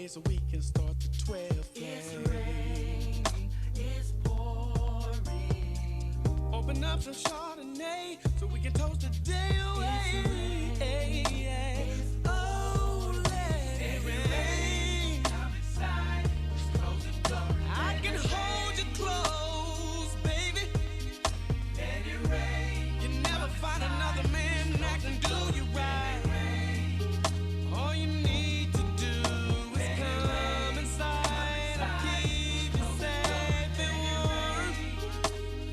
so we can start the 12 It's raining, it's pouring. Open up some Chardonnay so we can toast the day away. Oh, let it rain. I'm inside, just close the door. I can hold you close, baby. Let it rain. You never find another man that can do you right. All you need to do is come inside. I'll keep you safe and warm.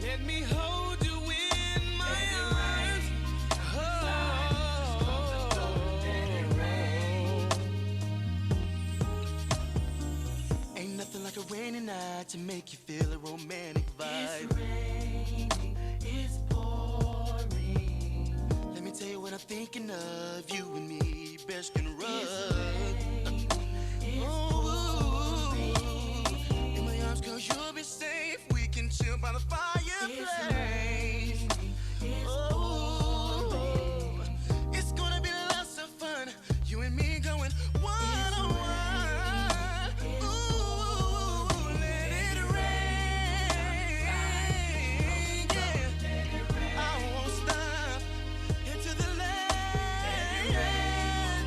Let me hold you in my arms. Ain't nothing like a rainy night to make you feel a romantic vibe. It's raining, it's pouring. Let me tell you what I'm thinking of. You and me, best can rub. Oh, in my arms, cause you'll be safe. We can chill by the fireplace. Oh, it's gonna be lots of fun. You and me going one on one. Ooh, let it rain. Yeah, I won't stop into the land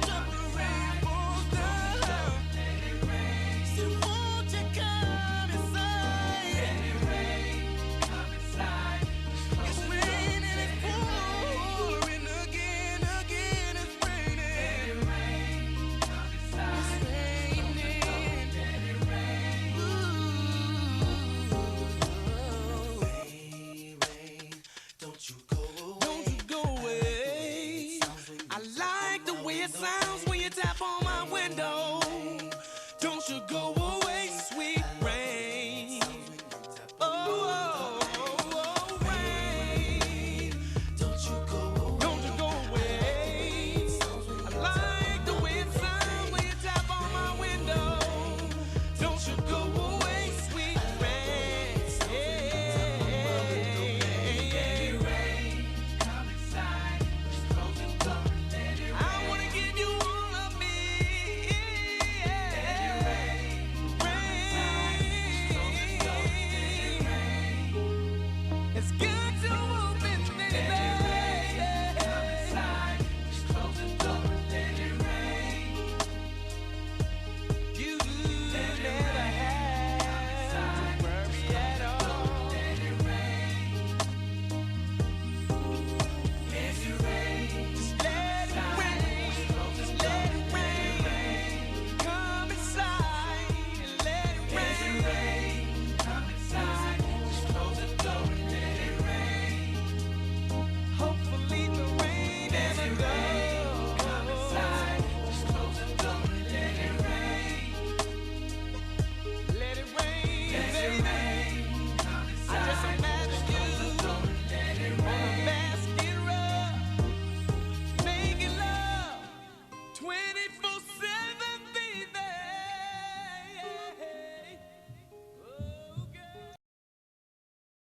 of the rainbow down. So won't you come inside? Come inside. It's raining, it's pouring again, it's raining. Come inside. It's raining. Ooh. Rain, don't you go away. Don't you go away. I like the way it sounds when you tap on my window. Don't you go away, sweet rain. Oh, rain. Don't you go away. Don't you go away. I like the way it sounds when you tap on my window. Don't you go away, sweet rain. Come inside. Just close the door. Let it I wanna give you all of me. It's good to open, baby. Come inside. Just close the door. Let it rain. You never have to worry at all. Let it rain. Let it rain. Just let it rain. Just let it rain. Come inside and let it rain. Come inside. Just close the door. Let it rain. Hopefully the rain never goes. Come inside. Just close the door. Let it rain. Let it rain, baby. Come I just inside. imagine you Let it on a rain. basket rug, making love 24/7.